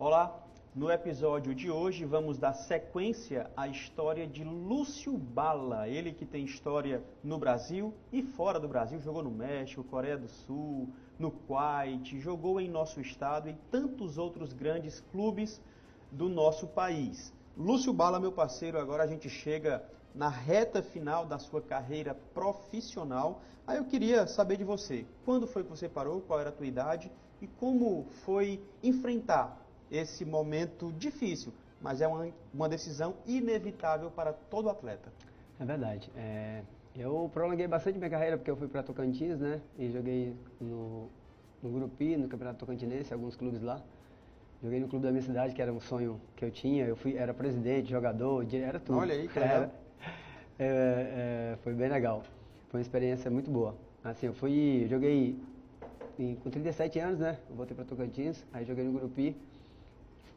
Olá, no episódio de hoje vamos dar sequência à história de Lúcio Bala, ele que tem história no Brasil e fora do Brasil, jogou no México, Coreia do Sul, no Kuwait, jogou em nosso estado e tantos outros grandes clubes do nosso país. Lúcio Bala, meu parceiro, agora a gente chega na reta final da sua carreira profissional. Aí eu queria saber de você, quando foi que você parou, qual era a tua idade e como foi enfrentar esse momento difícil, mas é uma decisão inevitável para todo atleta. É verdade. Eu prolonguei bastante minha carreira porque eu fui para Tocantins, né? E joguei no Gurupi, no Campeonato Tocantinense, alguns clubes lá. Joguei no clube da minha cidade, que era um sonho que eu tinha. Era presidente, jogador, era tudo. Olha aí, que legal. Foi bem legal. Foi uma experiência muito boa. Assim, joguei com 37 anos, né? Eu voltei para Tocantins, aí joguei no Gurupi.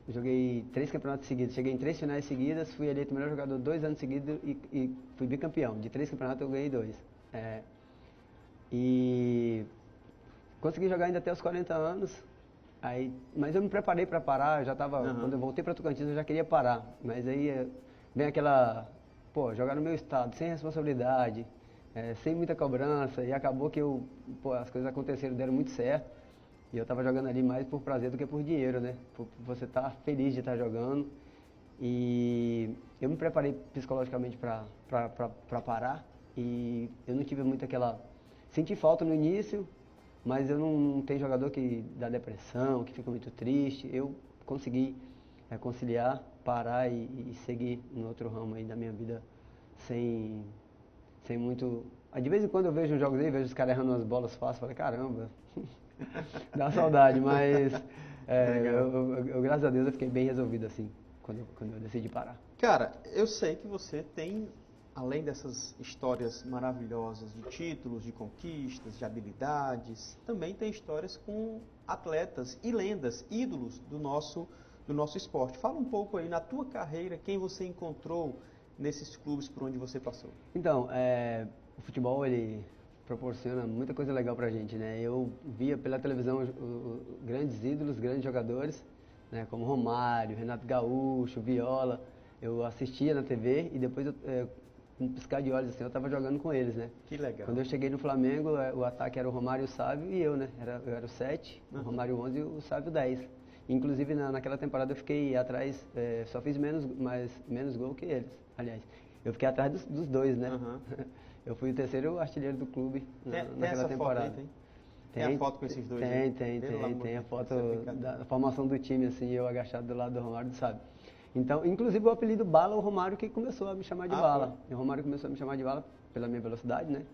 Joguei 3 campeonatos seguidos, cheguei em 3 finais seguidas, fui eleito o melhor jogador 2 anos seguidos e fui bicampeão. De 3 campeonatos eu ganhei 2. E consegui jogar ainda até os 40 anos, mas eu me preparei para parar, eu já estava, quando eu voltei para Tocantins eu já queria parar. Mas aí vem aquela, jogar no meu estado, sem responsabilidade, sem muita cobrança, e acabou que as coisas aconteceram, deram muito certo. E eu estava jogando ali mais por prazer do que por dinheiro, né? Por você estar feliz de estar jogando. E eu me preparei psicologicamente para parar. E eu não tive muito aquela... Senti falta no início, mas eu não tenho jogador que dá depressão, que fica muito triste. Eu consegui conciliar, parar e seguir no outro ramo aí da minha vida sem muito... De vez em quando eu vejo uns jogos aí, vejo os caras errando umas bolas fáceis, falei, caramba... Dá saudade, mas eu, graças a Deus, eu fiquei bem resolvido assim, quando eu decidi parar. Cara, eu sei que você tem, além dessas histórias maravilhosas de títulos, de conquistas, de habilidades, também tem histórias com atletas e lendas, ídolos do nosso esporte. Fala um pouco aí, na tua carreira, quem você encontrou nesses clubes por onde você passou? Então, o futebol, ele proporciona muita coisa legal pra gente, né? Eu via pela televisão grandes ídolos, grandes jogadores, né? Como Romário, Renato Gaúcho, Viola. Eu assistia na TV e depois, com um piscar de olhos, assim, eu estava jogando com eles, né? Que legal. Quando eu cheguei no Flamengo, o ataque era o Romário, o Sávio e eu, né? Eu era o 7, o Romário 11 e o Sávio 10. Inclusive, naquela temporada eu fiquei atrás, só fiz menos gol que eles, aliás. Eu fiquei atrás dos dois, né? Eu fui o terceiro artilheiro do clube naquela temporada. Foto aí, tem a foto com esses dois? Tem a foto da formação do time, assim, eu agachado do lado do Romário, sabe? Então, inclusive o apelido Bala, o Romário que começou a me chamar de Bala. O Romário começou a me chamar de Bala pela minha velocidade, né?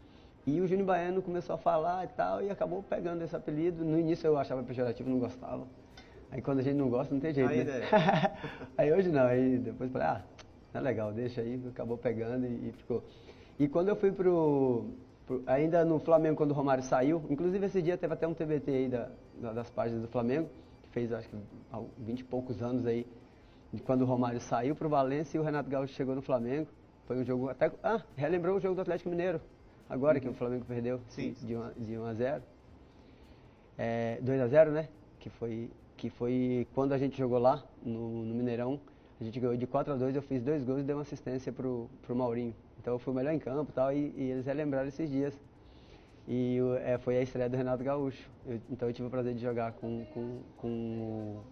E o Júnior Baiano começou a falar e tal, e acabou pegando esse apelido. No início eu achava pejorativo, não gostava. Aí quando a gente não gosta, não tem jeito, né? Aí hoje não, aí depois falei, é legal, deixa aí, acabou pegando e ficou. E quando eu fui ainda no Flamengo, quando o Romário saiu, inclusive esse dia teve até um TBT aí das páginas do Flamengo, que fez acho que 20 e poucos anos aí, de quando o Romário saiu pro Valência e o Renato Gaúcho chegou no Flamengo. Foi um jogo até... relembrou o jogo do Atlético Mineiro, agora que o Flamengo perdeu de 1-0. 2-0, né? Que foi quando a gente jogou lá no Mineirão. A gente ganhou de 4-2, eu fiz 2 gols e dei uma assistência pro Maurinho. Então eu fui o melhor em campo e tal, e eles relembraram esses dias. E foi a estreia do Renato Gaúcho. Então eu tive o prazer de jogar com o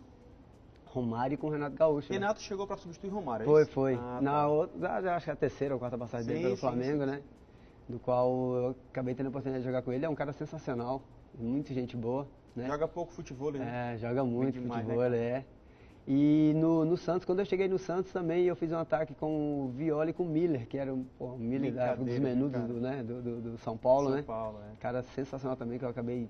Romário e com o Renato Gaúcho. Renato chegou para substituir Romário, Foi. Acho que a terceira ou quarta passagem dele pelo Flamengo, né? Do qual eu acabei tendo a oportunidade de jogar com ele. É um cara sensacional, muita gente boa, né? Joga pouco futebol, né? Joga muito futebol, E no Santos, quando eu cheguei no Santos também, eu fiz um ataque com o Viola e com o Miller, que era o Miller dos menudos do São Paulo, né? Cara sensacional também, que eu acabei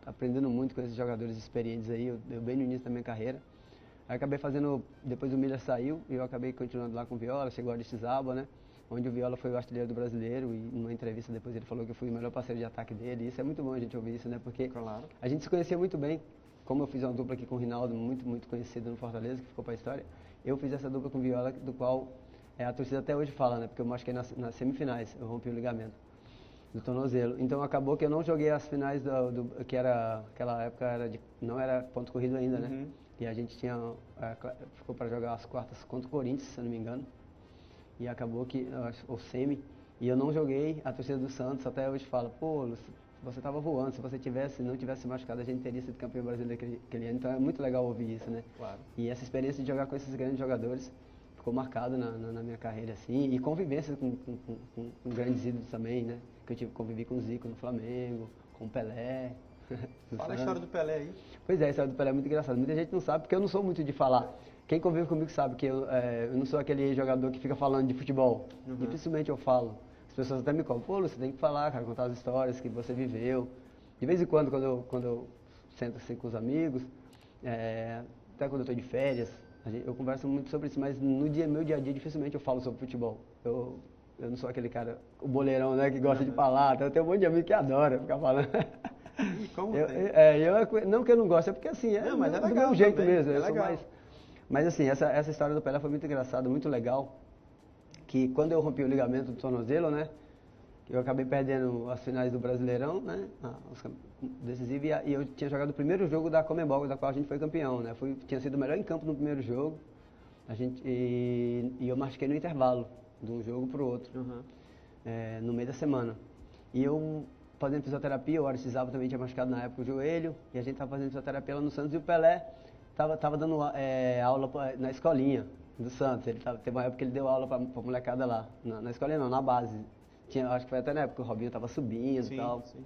aprendendo muito com esses jogadores experientes aí, eu bem no início da minha carreira. Aí acabei depois o Miller saiu e eu acabei continuando lá com o Viola, chegou a Aristizábal, né? Onde o Viola foi o artilheiro do brasileiro e numa entrevista depois ele falou que eu fui o melhor parceiro de ataque dele. E isso é muito bom a gente ouvir isso, né? Porque a gente se conhecia muito bem. Como eu fiz uma dupla aqui com o Rinaldo, muito conhecido no Fortaleza, que ficou para a história, eu fiz essa dupla com o Viola, do qual a torcida até hoje fala, né? Porque eu machuquei nas semifinais, eu rompi o ligamento do tornozelo. Então acabou que eu não joguei as finais que era, aquela época não era ponto corrido ainda, né? E a gente ficou para jogar as quartas contra o Corinthians, se eu não me engano. E acabou que, o semi, e eu não joguei. A torcida do Santos até hoje fala, pô, Lúcio, você estava voando, se você não tivesse machucado, a gente teria sido campeão brasileiro aquele ano. Então é muito legal ouvir isso, né? Claro. E essa experiência de jogar com esses grandes jogadores ficou marcado na minha carreira, assim. E convivência com grandes ídolos também, né? Que eu convivi com o Zico no Flamengo, com o Pelé. Fala a história do Pelé aí. Pois é, a história do Pelé é muito engraçada. Muita gente não sabe, porque eu não sou muito de falar. Quem convive comigo sabe que eu não sou aquele jogador que fica falando de futebol. Dificilmente eu falo. As pessoas até me cobram, pô, você tem que falar, cara, contar as histórias que você viveu. De vez em quando eu sento assim com os amigos, até quando eu estou de férias, eu converso muito sobre isso, mas no meu dia a dia dificilmente eu falo sobre futebol. Eu não sou aquele cara, o boleirão, né, que gosta de falar. Então, eu tenho um monte de amigo que adora ficar falando. E como não que eu não gosto, é porque assim, mas é do legal meu jeito também, mesmo. é legal. Mas assim, essa história do Pelé foi muito engraçada, muito legal. Que quando eu rompi o ligamento do tornozelo, né? Eu acabei perdendo as finais do Brasileirão, né? Decisivo, e eu tinha jogado o primeiro jogo da Conmebol, da qual a gente foi campeão, né? Tinha sido o melhor em campo no primeiro jogo. E eu machuquei no intervalo, de um jogo para o outro, no meio da semana. E eu, fazendo fisioterapia, o Aristizábal também tinha machucado na época o joelho, e a gente estava fazendo fisioterapia lá no Santos, e o Pelé estava dando aula na escolinha do Santos. Teve uma época que ele deu aula para molecada lá, na escolinha não, na base. Acho que foi até na época que o Robinho estava subindo e tal. Sim.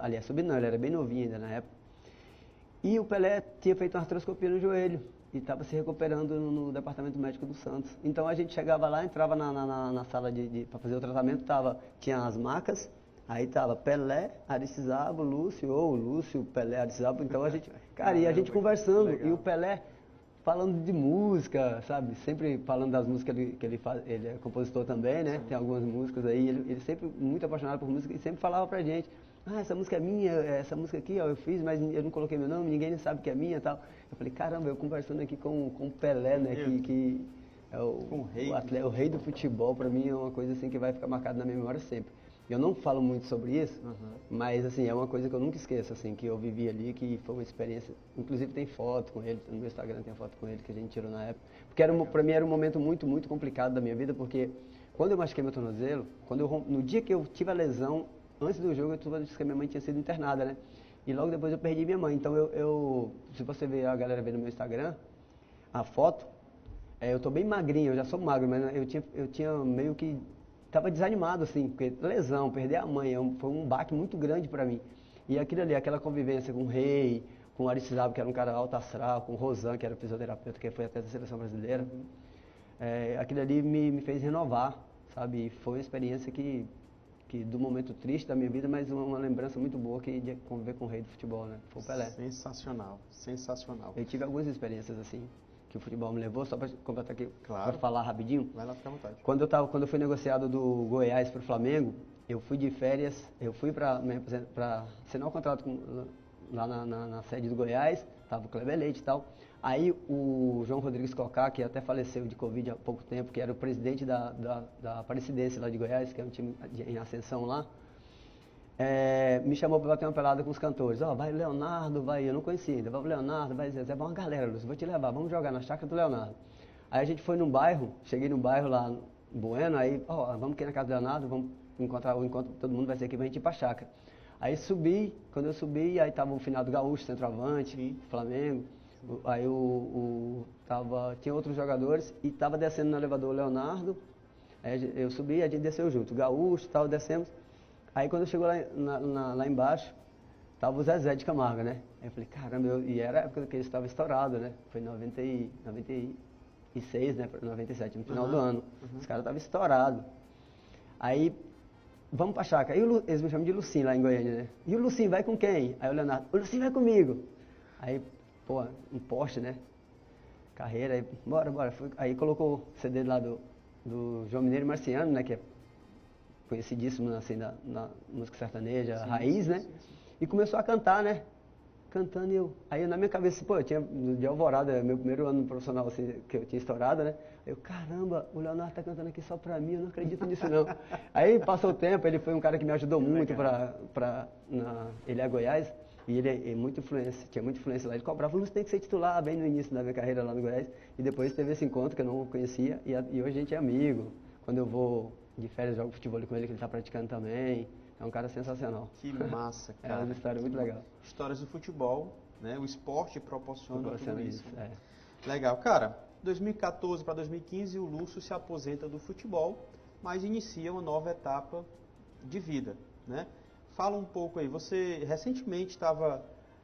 Aliás, subindo não, ele era bem novinho ainda na época. E o Pelé tinha feito uma artroscopia no joelho e estava se recuperando no departamento médico do Santos. Então a gente chegava lá, entrava na sala para fazer o tratamento, tinha as macas, aí tava Pelé, Aristizábal, Lúcio, Pelé, Aristizábal. Então a gente, cara, e a gente conversando, legal. E o Pelé falando de música, sabe? Sempre falando das músicas que ele faz. Ele é compositor também, né? Sim. Tem algumas músicas aí. Ele sempre muito apaixonado por música e sempre falava pra gente: essa música é minha, essa música aqui, ó, eu fiz, mas eu não coloquei meu nome, ninguém sabe que é minha e tal. Eu falei: caramba, eu conversando aqui com o Pelé, né? Que é o rei do futebol. Pra mim é uma coisa assim que vai ficar marcada na minha memória sempre. Eu não falo muito sobre isso, mas assim, é uma coisa que eu nunca esqueço, assim, que eu vivi ali, que foi uma experiência. Inclusive tem foto com ele, no meu Instagram tem foto com ele que a gente tirou na época. Porque pra mim era um momento muito, muito complicado da minha vida, porque quando eu machuquei meu tornozelo, no dia que eu tive a lesão, antes do jogo, eu disse que a minha mãe tinha sido internada, né? E logo depois eu perdi minha mãe. Então se você ver, a galera ver no meu Instagram, a foto, eu tô bem magrinho, eu já sou magro, mas eu tinha meio que... Estava desanimado, assim, porque lesão, perder a mãe, foi um baque muito grande para mim. E aquilo ali, aquela convivência com o Rei, com o Aristizábal, que era um cara alto astral, com o Rosan, que era fisioterapeuta, que foi até da seleção brasileira, aquilo ali me fez renovar, sabe? E foi uma experiência que do momento triste da minha vida, mas uma lembrança muito boa de conviver com o Rei do futebol, né? Foi o Pelé. Sensacional, sensacional. Eu tive algumas experiências assim, que o futebol me levou, só para completar aqui, claro. Para falar rapidinho. Vai lá, fica à vontade. Quando eu fui negociado do Goiás para o Flamengo, eu fui de férias, eu fui para assinar um contrato lá na sede do Goiás, estava o Kleber Leite e tal. Aí o João Rodrigues Cocá, que até faleceu de Covid há pouco tempo, que era o presidente da Aparecidense lá de Goiás, que é um time em ascensão lá, me chamou para bater uma pelada com os cantores. Vai o Leonardo, eu não conhecia ainda, vai o Leonardo, vai Zezé, vai uma galera, Lúcio, vou te levar, vamos jogar na chácara do Leonardo. Aí a gente foi num bairro, cheguei num bairro lá, Bueno, aí, vamos aqui na casa do Leonardo, vamos encontrar o encontro, todo mundo vai ser aqui, vai a gente ir pra chácara. Aí quando eu subi, aí tava o finado Gaúcho, centroavante, Flamengo, aí tinha outros jogadores, e tava descendo no elevador o Leonardo, aí eu subi, a gente desceu junto, Gaúcho e tal, descemos. Aí quando chegou lá embaixo, tava o Zezé de Camargo, né? Aí eu falei, caramba, e era a época que ele estava estourado, né? Foi em 96, né? 97, no final do ano. Os caras estavam estourados. Aí, vamos pra chácara. Aí eles me chamam de Lucinho lá em Goiânia, né? E o Lucinho vai com quem? Aí o Leonardo, o Lucinho vai comigo. Aí, um poste, né? Carreira, aí, bora. Aí colocou o CD lá do João Mineiro e Marciano, né? Que é conhecidíssimo assim, na música sertaneja, raiz, né? Sim. E começou a cantar, né? Cantando aí na minha cabeça, eu tinha de Alvorada, meu primeiro ano profissional assim, que eu tinha estourado, né? Eu, caramba, o Leonardo tá cantando aqui só pra mim, eu não acredito nisso não. Aí passou o tempo, ele foi um cara que me ajudou muito ele é Goiás, E ele é muito influência, tinha muita influência lá. Ele cobrava, Lúcio tem que ser titular, bem no início da minha carreira lá no Goiás. E depois teve esse encontro que eu não conhecia. E hoje a gente é amigo. Quando eu vou de férias, jogo futebol com ele, que ele está praticando também. É um cara sensacional. Que massa, cara. É uma história muito legal. Histórias do futebol, né? O esporte proporciona tudo isso. É. Legal. Cara, 2014 para 2015 o Lúcio se aposenta do futebol, mas inicia uma nova etapa de vida, né? Fala um pouco aí, você recentemente estava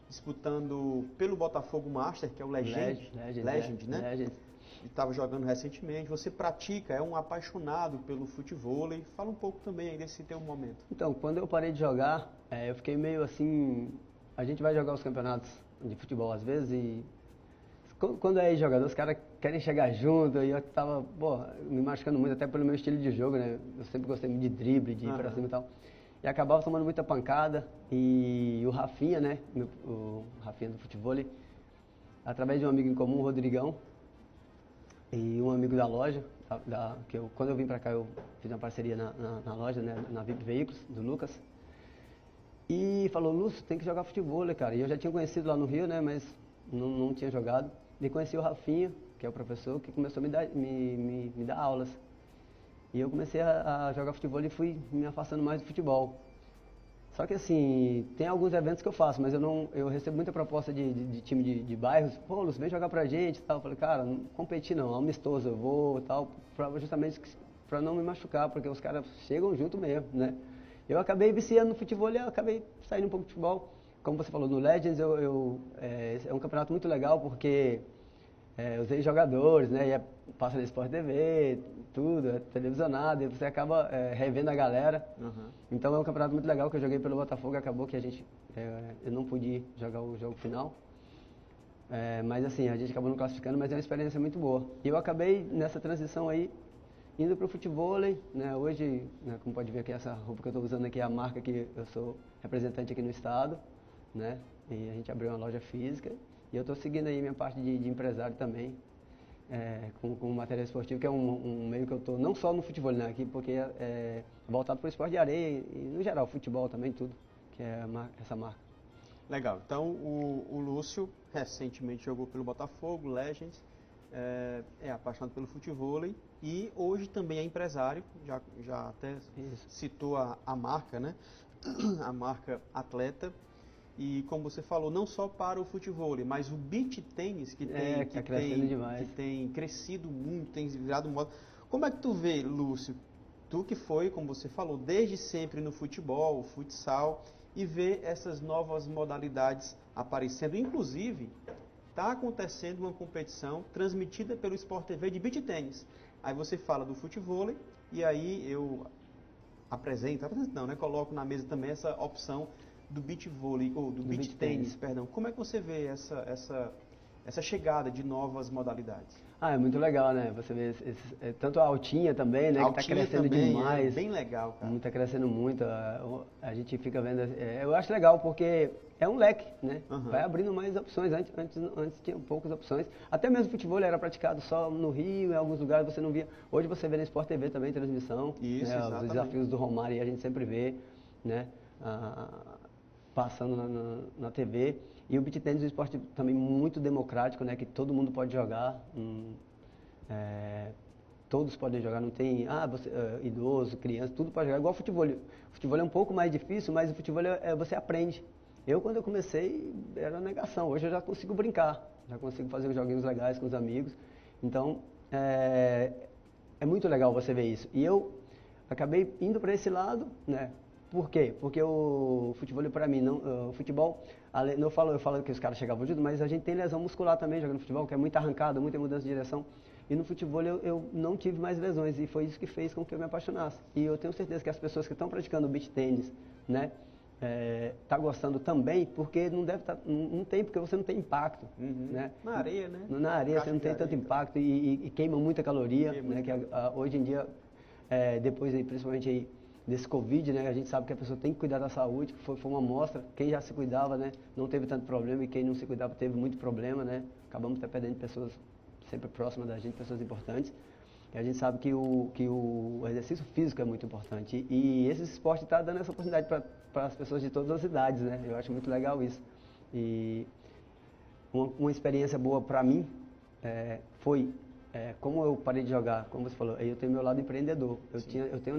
disputando pelo Botafogo Master, que é o Legend, né? Legend. Estava jogando recentemente, você pratica, é um apaixonado pelo futevôlei. Fala um pouco também aí desse teu momento. Então, quando eu parei de jogar, eu fiquei meio assim, a gente vai jogar os campeonatos de futebol às vezes e quando é jogador, os caras querem chegar junto e eu tava, me machucando muito, até pelo meu estilo de jogo, né? Eu sempre gostei muito de drible, de ir pra cima e tal. E acabava tomando muita pancada e o Rafinha, né? O Rafinha do futevôlei, através de um amigo em comum, o Rodrigão, e um amigo da loja, quando eu vim pra cá eu fiz uma parceria na loja, né? Na VIP Veículos, do Lucas. E falou, Lúcio, tem que jogar futevôlei, cara. E eu já tinha conhecido lá no Rio, né? Mas não tinha jogado. E conheci o Rafinha, que é o professor, que começou a me dar aulas. E eu comecei a jogar futebol e fui me afastando mais do futebol. Só que assim, tem alguns eventos que eu faço, mas eu recebo muita proposta de time de bairros. Pô, Lúcio, vem jogar pra gente e tal. Eu falei, cara, não competir não, amistoso eu vou e tal, justamente pra não me machucar, porque os caras chegam junto mesmo, né? Eu acabei viciando no futebol e acabei saindo um pouco do futebol. Como você falou, no Legends é um campeonato muito legal porque os ex-jogadores, né? Passa na Sport TV, tudo, é televisionado, e você acaba revendo a galera. Então é um campeonato muito legal que eu joguei pelo Botafogo, acabou que eu não pude jogar o jogo final. Mas assim, a gente acabou não classificando, mas é uma experiência muito boa. E eu acabei nessa transição aí, indo para o futevôlei, né? Hoje, né, como pode ver aqui, essa roupa que eu estou usando aqui é a marca que eu sou representante aqui no estado, né? E a gente abriu uma loja física e eu estou seguindo aí minha parte de empresário também, com material esportivo, que é um meio que eu estou, não só no futebol, né? Aqui, porque é voltado para o esporte de areia e no geral, futebol também, tudo, que é essa marca. Legal. Então, o Lúcio recentemente jogou pelo Botafogo, Legends, é apaixonado pelo futevôlei e hoje também é empresário, já até citou a marca, né? A marca Atleta. E como você falou, não só para o futevôlei, mas o beach tênis que tem crescido muito, tem virado moda. Como é que tu vê, Lúcio? Tu que foi, como você falou, desde sempre no futebol, futsal, e vê essas novas modalidades aparecendo. Inclusive, está acontecendo uma competição transmitida pelo Sport TV de beach tênis. Aí você fala do futevôlei e aí eu coloco na mesa também essa opção do beach vôlei, ou do beach tênis, perdão. Como é que você vê essa chegada de novas modalidades? É muito legal, né? Você vê tanto a altinha também, né? Que está crescendo também, demais. Bem legal, cara. Está crescendo muito. A gente fica vendo. Eu acho legal porque é um leque, né? Vai abrindo mais opções. Antes tinha poucas opções. Até mesmo o futebol era praticado só no Rio, em alguns lugares você não via. Hoje você vê na Sport TV também, transmissão. Isso, né? Os desafios do Romário e a gente sempre vê, né? Passando na TV. E o beach tennis é um esporte também muito democrático, né? Que todo mundo pode jogar. Todos podem jogar, não tem idoso, criança, tudo pode jogar. Igual futebol. O futebol é um pouco mais difícil, mas o futebol você aprende. Quando eu comecei, era negação. Hoje eu já consigo brincar, já consigo fazer uns joguinhos legais com os amigos. Então, é muito legal você ver isso. E eu acabei indo para esse lado, né? Por quê? Porque o futebol, para mim, o futebol, eu falo que os caras chegavam junto, mas a gente tem lesão muscular também jogando futebol, que é muita arrancada, muita mudança de direção. E no futebol eu não tive mais lesões, e foi isso que fez com que eu me apaixonasse. E eu tenho certeza que as pessoas que estão praticando o beach tênis, né, tá gostando também, porque não tem, porque você não tem impacto, né? Na areia, né? Na areia você não tem tanto impacto e queima muita caloria, né? Que hoje em dia, depois aí, principalmente aí, desse Covid, né? A gente sabe que a pessoa tem que cuidar da saúde, que foi uma amostra. Quem já se cuidava, né? Não teve tanto problema, e quem não se cuidava teve muito problema, né? Acabamos até perdendo pessoas sempre próximas da gente, pessoas importantes. E a gente sabe que o exercício físico é muito importante. E esse esporte está dando essa oportunidade para para as pessoas de todas as idades, né? Eu acho muito legal isso. E uma experiência boa para mim foi, como eu parei de jogar, como você falou, eu tenho meu lado empreendedor. Eu tenho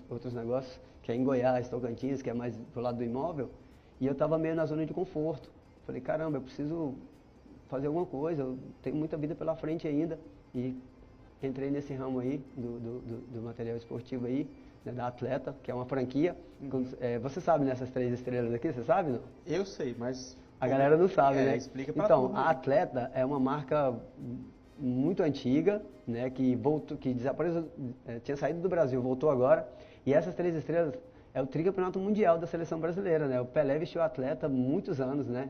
outros negócios, que é em Goiás, Tocantins, que é mais pro lado do imóvel, e eu estava meio na zona de conforto. Falei, caramba, eu preciso fazer alguma coisa, eu tenho muita vida pela frente ainda. E entrei nesse ramo aí, do material esportivo aí, né, da Atleta, que é uma franquia. Você sabe nessas 3 estrelas aqui, você sabe, não? Eu sei, mas... A galera não sabe, né? Explica pra Então, turma. a Atleta é uma marca muito antiga, né, que voltou, que desapareceu, tinha saído do Brasil, voltou agora. E essas 3 estrelas é o tricampeonato mundial da seleção brasileira, né? O Pelé vestiu Atleta há muitos anos, né?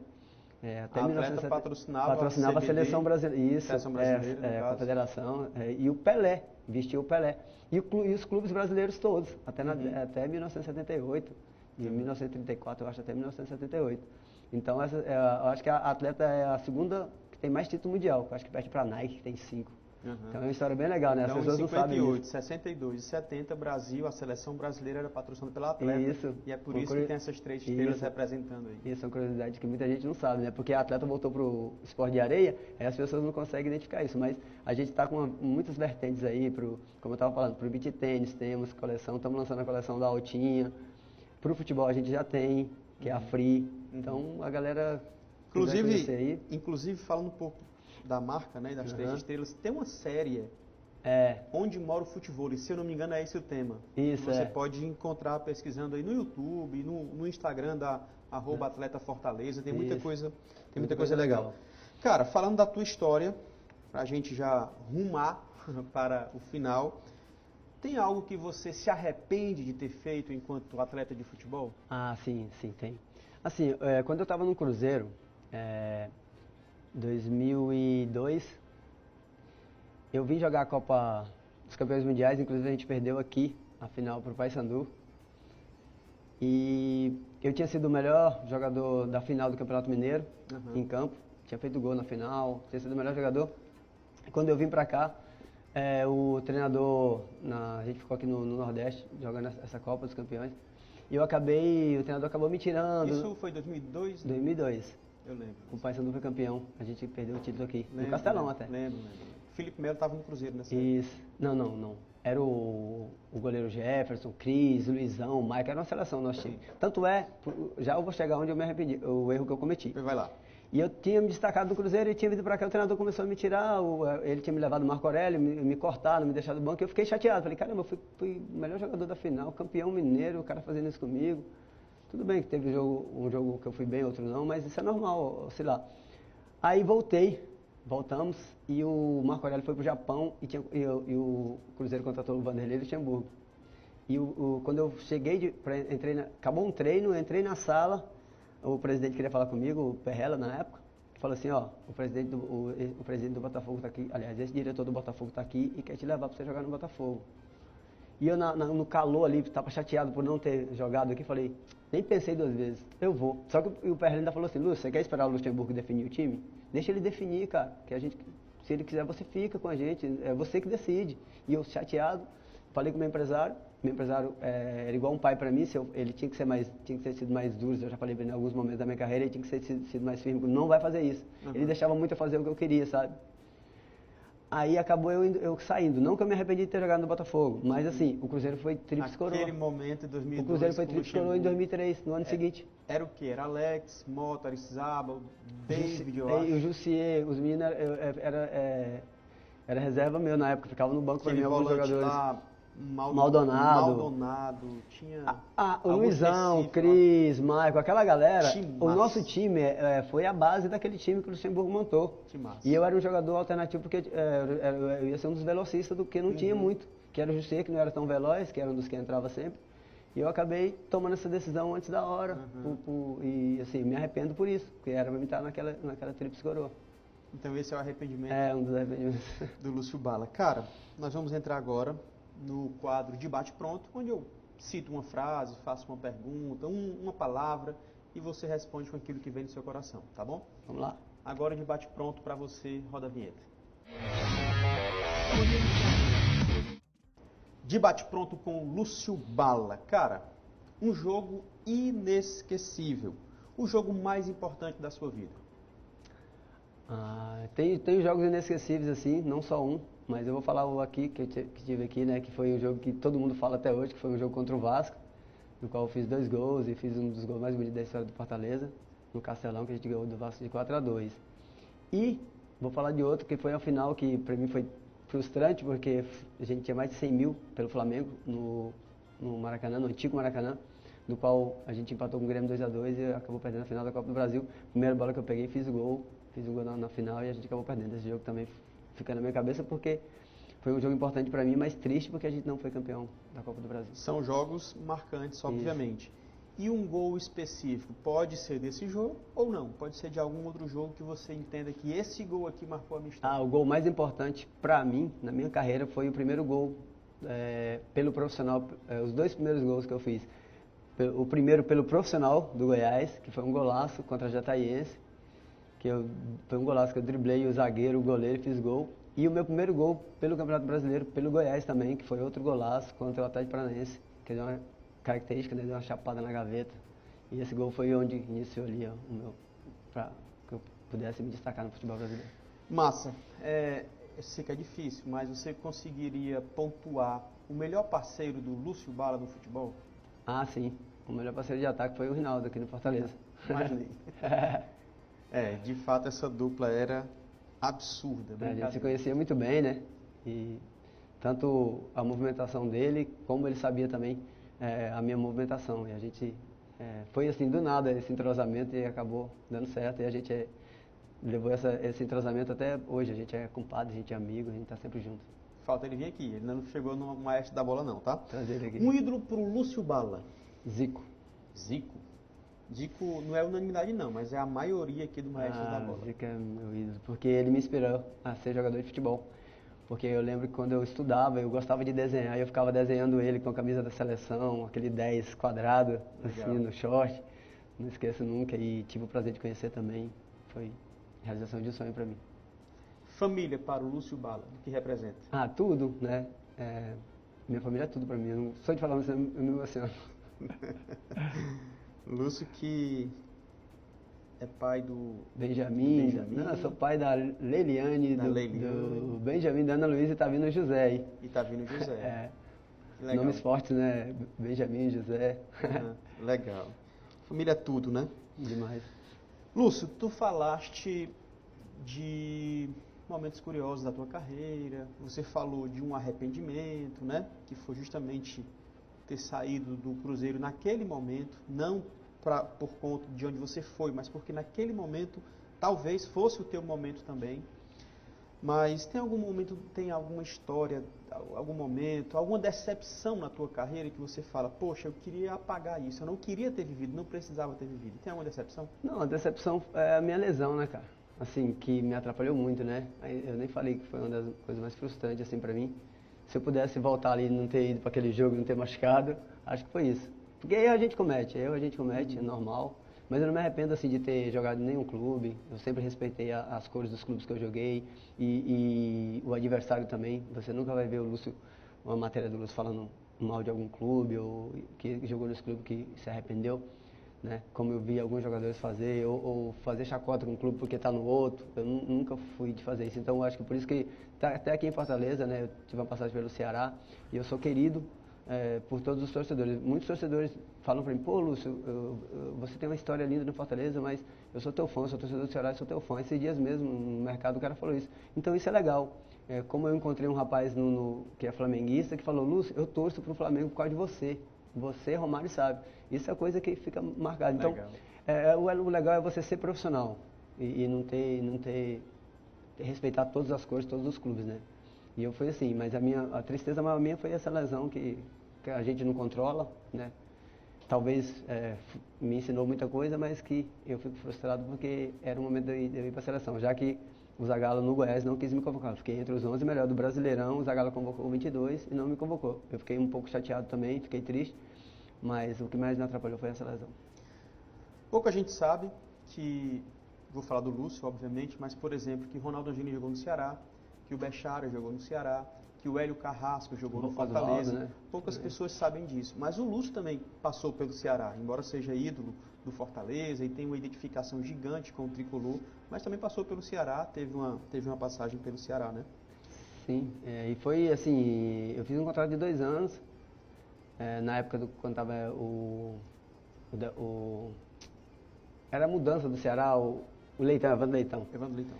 Até a Atleta patrocinava a seleção brasileira, isso, seleção brasileira, a federação, e o Pelé, vestiu o Pelé. E os clubes brasileiros todos, até 1978, de 1934, eu acho, até 1978. Então, eu acho que a Atleta é a segunda que tem mais título mundial, eu acho que perde para a Nike, que tem 5. Então é uma história bem legal, né? As pessoas não sabem isso. Em 62 e 70, Brasil, a seleção brasileira era patrocinada pela Atleta. Isso. E é por isso que tem essas 3 estrelas representando aí. Isso é uma curiosidade que muita gente não sabe, né? Porque a Atleta voltou pro esporte de areia, aí as pessoas não conseguem identificar isso. Mas a gente está com muitas vertentes aí, como eu estava falando, pro beach tênis temos coleção, estamos lançando a coleção da Altinha. Pro futebol a gente já tem, que é a Free. Então a galera... Inclusive, falando um pouco da marca, né, das 3 estrelas, tem uma série Onde Mora o Futebol, e se eu não me engano é esse o tema. Isso, Você pode encontrar pesquisando aí no YouTube, no Instagram da @Atleta Fortaleza, tem muita coisa, legal. Cara, falando da tua história, pra gente já rumar para o final, tem algo que você se arrepende de ter feito enquanto atleta de futebol? Ah, sim, tem. Assim, quando eu estava no Cruzeiro, 2002, eu vim jogar a Copa dos Campeões Mundiais, inclusive a gente perdeu aqui a final para o Paysandu. E eu tinha sido o melhor jogador da final do Campeonato Mineiro, em campo. Tinha feito gol na final, tinha sido o melhor jogador. E quando eu vim para cá, o treinador, a gente ficou aqui no Nordeste, jogando essa Copa dos Campeões. E o treinador acabou me tirando. Isso foi 2002? 2002. Eu lembro. O Paysandu foi campeão, a gente perdeu o título aqui, no Castelão até. Lembro. Felipe Melo estava no Cruzeiro nessa época. Isso. Não. Era o goleiro Jefferson, Cris, Luizão, Mike, era uma seleção nosso time. Tanto já eu vou chegar onde eu me arrependi, o erro que eu cometi. Vai lá. E eu tinha me destacado no Cruzeiro e tinha vindo para cá, o treinador começou a me tirar, ele tinha me levado o Marco Aurélio, me cortado, me deixado no banco, e eu fiquei chateado. Falei, caramba, eu fui o melhor jogador da final, campeão mineiro, o cara fazendo isso comigo. Tudo bem que teve um jogo que eu fui bem, outro não, mas isso é normal, oscilar. Aí voltamos, e o Marco Aurélio foi pro Japão, e o Cruzeiro contratou o Vanderlei Luxemburgo. E quando eu cheguei, acabou um treino, entrei na sala, o presidente queria falar comigo, o Perrella na época, falou assim, o presidente do Botafogo está aqui, aliás, esse diretor do Botafogo está aqui e quer te levar para você jogar no Botafogo. E eu no calor ali, estava chateado por não ter jogado aqui, falei, nem pensei 2 vezes, eu vou. Só que o Perrella ainda falou assim, Lúcio, você quer esperar o Luxemburgo definir o time? Deixa ele definir, cara, que se ele quiser você fica com a gente, é você que decide. E eu chateado, falei com o meu empresário era igual um pai para mim, ele tinha que ter sido mais duro, eu já falei em alguns momentos da minha carreira, ele tinha que ter sido mais firme, não vai fazer isso. Ele deixava muito eu fazer o que eu queria, sabe? Aí acabou eu saindo, não que eu me arrependi de ter jogado no Botafogo, mas assim, o Cruzeiro foi tríplice coroa. Naquele momento, em 2002, o Cruzeiro foi tríplice coroa em 2003, no ano seguinte. Era o quê? Era Alex, Mota, Arizaba, David, eu acho. E o Jussier, os meninos, era reserva meu na época, ficava no banco para mim alguns jogadores. Lá, Maldonado, tinha o Luizão, Cris, Maicon, aquela galera. O nosso time foi a base daquele time que o Luxemburgo montou. E eu era um jogador alternativo porque eu ia ser um dos velocistas do que não tinha muito, que era o Jussier, que não era tão veloz, que era um dos que entrava sempre. E eu acabei tomando essa decisão antes da hora. E assim, me arrependo por isso, porque era para mim estar naquela tríplice coroa. Então esse é o arrependimento um dos arrependimentos do Lúcio Bala. Cara, nós vamos entrar agora no quadro de bate-pronto, onde eu cito uma frase, faço uma pergunta, uma palavra, e você responde com aquilo que vem no seu coração, tá bom? Vamos lá. Agora de bate-pronto para você, roda a vinheta. De bate-pronto com Lúcio Bala. Cara, um jogo inesquecível, o jogo mais importante da sua vida. Tem jogos inesquecíveis assim, não só um, mas eu vou falar o aqui, que tive aqui, né, que foi um jogo que todo mundo fala até hoje, que foi um jogo contra o Vasco, no qual eu fiz 2 gols e fiz um dos gols mais bonitos da história do Fortaleza, no Castelão, que a gente ganhou do Vasco de 4-2. E vou falar de outro, que foi a final, que pra mim foi frustrante, porque a gente tinha mais de 100 mil pelo Flamengo no Maracanã, no antigo Maracanã, do qual a gente empatou com o Grêmio 2-2 e acabou perdendo a final da Copa do Brasil. Primeira bola que eu peguei, fiz o gol na final e a gente acabou perdendo. Esse jogo também fica na minha cabeça porque foi um jogo importante para mim, mas triste porque a gente não foi campeão da Copa do Brasil. São jogos marcantes, obviamente. Isso. E um gol específico pode ser desse jogo ou não? Pode ser de algum outro jogo que você entenda que esse gol aqui marcou a minha história? O gol mais importante para mim, na minha carreira, foi o primeiro gol pelo profissional, os 2 primeiros gols que eu fiz. O primeiro pelo profissional do Goiás, que foi um golaço contra a Jataiense, foi um golaço que eu driblei o zagueiro, o goleiro e fiz gol. E o meu primeiro gol pelo Campeonato Brasileiro, pelo Goiás também, que foi outro golaço contra o Atlético Paranaense, que deu uma característica, né, deu uma chapada na gaveta. E esse gol foi onde iniciou ali o meu, para que eu pudesse me destacar no futebol brasileiro. Massa. Eu sei que é difícil, mas você conseguiria pontuar o melhor parceiro do Lúcio Bala no futebol? Sim. O melhor parceiro de ataque foi o Rinaldo aqui no Fortaleza. Imaginei. De fato essa dupla era absurda. A gente se conhecia muito bem, né? E tanto a movimentação dele, como ele sabia também a minha movimentação. E a gente foi assim do nada esse entrosamento e acabou dando certo. E a gente levou esse entrosamento até hoje. A gente é compadre, a gente é amigo, a gente está sempre junto. Falta ele vir aqui, ele não chegou no maestro da bola não, tá? Trazer ele aqui. Um ídolo pro Lúcio Bala. Zico. Zico não é unanimidade não, mas é a maioria aqui do maestro da bola. Zico é meu ídolo, porque ele me inspirou a ser jogador de futebol. Porque eu lembro que quando eu estudava, eu gostava de desenhar, e eu ficava desenhando ele com a camisa da seleção, aquele 10 quadrado, assim, no short. Não esqueço nunca, e tive o prazer de conhecer também. Foi realização de um sonho para mim. Família para o Lúcio Bala, o que representa? Tudo, né? Minha família é tudo para mim. Eu não sou de falar, mas eu me emociono. Lúcio que é pai do Benjamin. Não, eu sou pai da Leiliane, do Benjamin, da Ana Luísa, e tá vindo o José aí. E tá vindo o José. Nomes fortes, né? Benjamin, José. Legal. Família é tudo, né? Demais. Lúcio, tu falaste de momentos curiosos da tua carreira, você falou de um arrependimento, né? Que foi justamente ter saído do Cruzeiro naquele momento, não por conta de onde você foi, mas porque naquele momento talvez fosse o teu momento também. Mas tem algum momento, tem alguma história, algum momento, alguma decepção na tua carreira que você fala, poxa, eu queria apagar isso, eu não queria ter vivido, não precisava ter vivido. Tem alguma decepção? Não, a decepção é a minha lesão, né, cara? Assim, que me atrapalhou muito, né? Eu nem falei que foi uma das coisas mais frustrantes, assim, pra mim. Se eu pudesse voltar ali e não ter ido para aquele jogo, não ter machucado, acho que foi isso. Porque erro a gente comete, é normal. Mas eu não me arrependo, assim, de ter jogado em nenhum clube. Eu sempre respeitei as cores dos clubes que eu joguei e o adversário também. Você nunca vai ver uma matéria do Lúcio falando mal de algum clube ou que jogou nesse clube que se arrependeu. Né? Como eu vi alguns jogadores fazer, ou fazer chacota com um clube porque está no outro. Eu nunca fui de fazer isso. Então, eu acho que por isso que, até aqui em Fortaleza, né, eu tive uma passagem pelo Ceará, e eu sou querido por todos os torcedores. Muitos torcedores falam para mim, pô, Lúcio, você tem uma história linda no Fortaleza, mas eu sou teu fã, eu sou torcedor do Ceará, eu sou teu fã. Esses dias mesmo, no mercado, o cara falou isso. Então, isso é legal. Como eu encontrei um rapaz que é flamenguista, que falou, Lúcio, eu torço pro Flamengo por causa de você. Você, Romário, sabe. Isso é coisa que fica marcada. Então, o legal é você ser profissional e não ter respeitar todas as cores, todos os clubes, né? E eu fui assim, mas a tristeza maior minha foi essa lesão que a gente não controla, né? Talvez me ensinou muita coisa, mas que eu fico frustrado porque era o momento de eu ir para a seleção, já que o Zagallo no Goiás não quis me convocar. Eu fiquei entre os 11 melhores do Brasileirão, o Zagallo convocou 22 e não me convocou. Eu fiquei um pouco chateado também, fiquei triste, mas o que mais me atrapalhou foi essa lesão. Pouca gente sabe que, vou falar do Lúcio, obviamente, mas, por exemplo, que Ronaldo Angelini jogou no Ceará, que o Bechara jogou no Ceará, que que o Hélio Carrasco jogou no Fortaleza. Né? Poucas pessoas sabem disso. Mas o Lúcio também passou pelo Ceará, embora seja ídolo do Fortaleza e tenha uma identificação gigante com o tricolor, mas também passou pelo Ceará, teve uma passagem pelo Ceará, né? Sim, e foi assim, eu fiz um contrato de 2 anos, na época quando estava era a mudança do Ceará, o Leitão, Evandro Leitão. Evandro Leitão.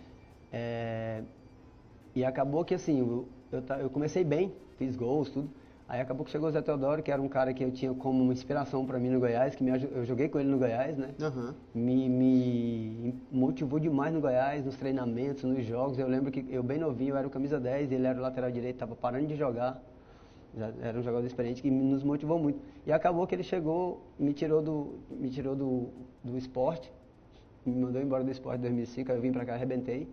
E acabou que assim, eu comecei bem, fiz gols, tudo. Aí acabou que chegou o Zé Teodoro, que era um cara que eu tinha como uma inspiração para mim no Goiás, eu joguei com ele no Goiás, né? Uhum. Me motivou demais no Goiás, nos treinamentos, nos jogos. Eu lembro que eu bem novinho, eu era o camisa 10, ele era o lateral direito, estava parando de jogar. Já era um jogador experiente que nos motivou muito. E acabou que ele chegou, me tirou do esporte, me mandou embora do esporte em 2005, aí eu vim para cá, arrebentei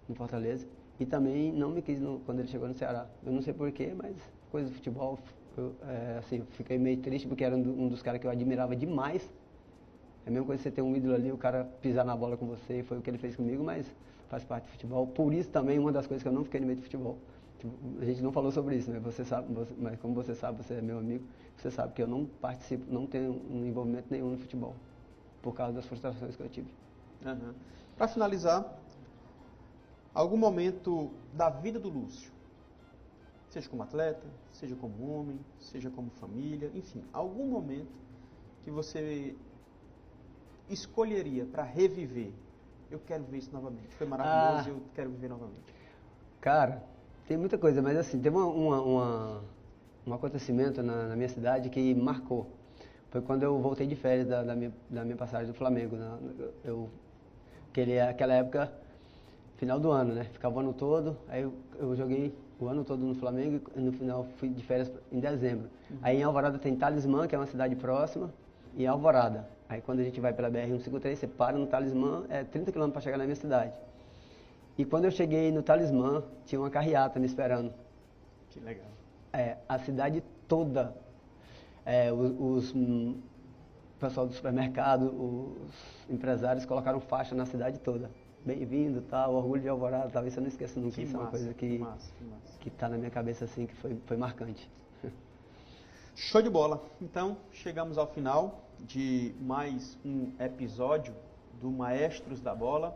no Fortaleza. E também não me quis quando ele chegou no Ceará. Eu não sei porquê, mas coisa do futebol, assim, fiquei meio triste porque era um dos caras que eu admirava demais. É a mesma coisa você ter um ídolo ali, o cara pisar na bola com você, foi o que ele fez comigo, mas faz parte do futebol. Por isso também, uma das coisas que eu não fiquei no meio do futebol. A gente não falou sobre isso, né? Você sabe, mas como você sabe, você é meu amigo, você sabe que eu não participo, não tenho um envolvimento nenhum no futebol, por causa das frustrações que eu tive. Uhum. Para finalizar, algum momento da vida do Lúcio, seja como atleta, seja como homem, seja como família, enfim, algum momento que você escolheria para reviver. Eu quero ver isso novamente. Foi maravilhoso e eu quero viver novamente. Cara, tem muita coisa, mas assim, teve um acontecimento na minha cidade que marcou. Foi quando eu voltei de férias da minha passagem do Flamengo. Aquela época, final do ano, né? Ficava o ano todo, aí eu joguei o ano todo no Flamengo e no final fui de férias em dezembro. Uhum. Aí em Alvorada tem Talismã, que é uma cidade próxima, e Alvorada. Aí quando a gente vai pela BR-153, você para no Talismã, é 30 km para chegar na minha cidade. E quando eu cheguei no Talismã, tinha uma carreata me esperando. Que legal. A cidade toda, o pessoal do supermercado, os empresários colocaram faixa na cidade toda. Bem-vindo, tal, orgulho de Alvorada, tal. Isso eu não esqueço nunca. Isso é uma coisa que está na minha cabeça assim, que foi marcante. Show de bola. Então, chegamos ao final de mais um episódio do Maestros da Bola.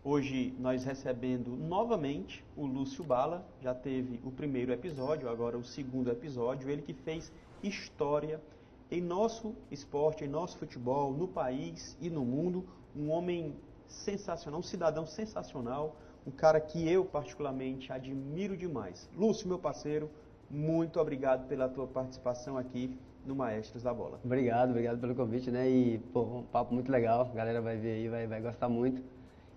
Hoje nós recebendo novamente o Lúcio Bala. Já teve o primeiro episódio, agora o segundo episódio. Ele que fez história em nosso esporte, em nosso futebol, no país e no mundo. Um homem sensacional, um cidadão sensacional, um cara que eu particularmente admiro demais. Lúcio, meu parceiro, muito obrigado pela tua participação aqui no Maestros da Bola. Obrigado pelo convite, né? E, pô, um papo muito legal, a galera vai ver aí, vai gostar muito.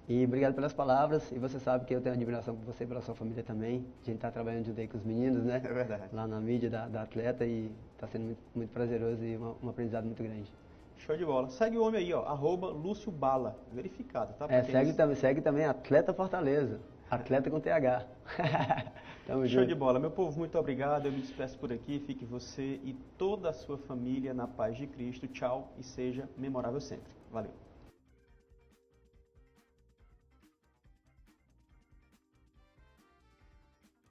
E obrigado pelas palavras, e você sabe que eu tenho admiração por você e pela sua família também. A gente está trabalhando junto aí com os meninos, né? É verdade. Lá na mídia da atleta, e está sendo muito, muito prazeroso e um aprendizado muito grande. Show de bola. Segue o homem aí, ó, @Lúcio Bala, verificado, tá? Segue também Atleta Fortaleza, atleta com TH. Tamo Show junto. de bola. Meu povo, muito obrigado. Eu me despeço por aqui. Fique você e toda a sua família na paz de Cristo. Tchau e seja memorável sempre. Valeu.